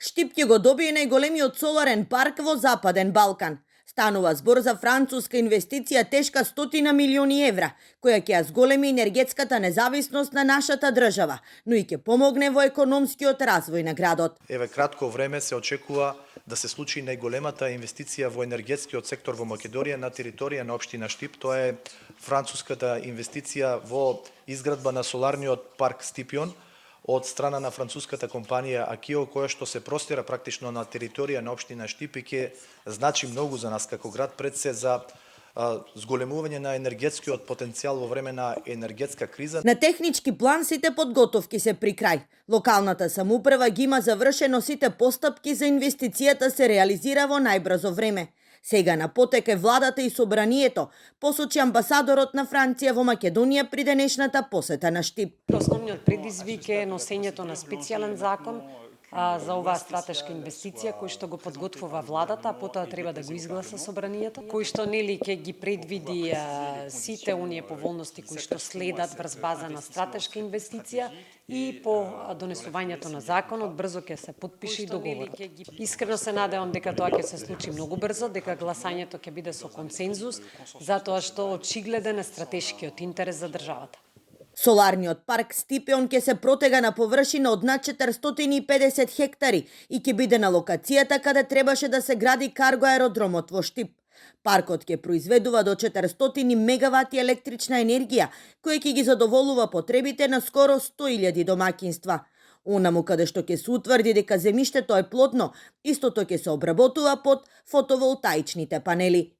Штип ќе го добие најголемиот соларен парк во Западен Балкан. Станува збор за француска инвестиција тешка 100 милиони евра, која ќе ја зголеми енергетската независност на нашата држава, но и ќе помогне во економскиот развој на градот. Еве кратко време се очекува да се случи најголемата инвестиција во енергетскиот сектор во Македонија на територија на општина Штип. Тоа е француската инвестиција во изградба на соларниот парк Стипион од страна на француската компанија Акио, која што се простира практично на територија на општина Штип и ќе значи многу за нас како град, пред се за зголемување на енергетскиот потенцијал во време на енергетска криза. На технички план сите подготовки се при крај. Локалната самоуправа ги има завршено сите постапки за инвестицијата се реализира во најбрзо време. Сега на потек е владата и собранието, посочи амбасадорот на Франција во Македонија при денешната посета на Штип. Основниот предизвик е носењето на специјален закон за оваа стратешка инвестиција кој што го подготвува владата, а потоа треба да го изгласа собранието, кој што нели ќе ги предвиди сите оние поволности кои што следат врз база на стратешка инвестиција и по донесувањето на законот брзо ќе се потпише и договорот. Искрено се надевам дека тоа ќе се случи многу брзо, дека гласањето ќе биде со консензус, затоа што очигледен е стратешкиот интерес за државата. Соларниот парк Стипион ќе се протега на површина од над 450 хектари и ќе биде на локацијата каде требаше да се гради карго аеродромот во Штип. Паркот ќе произведува до 400 мегавати електрична енергија, која ќе ги задоволува потребите на скоро 100.000 домаќинства. Онаму каде што ќе се утврди дека земјиштето е плодно, истото ќе се обработува под фотоволтаичните панели.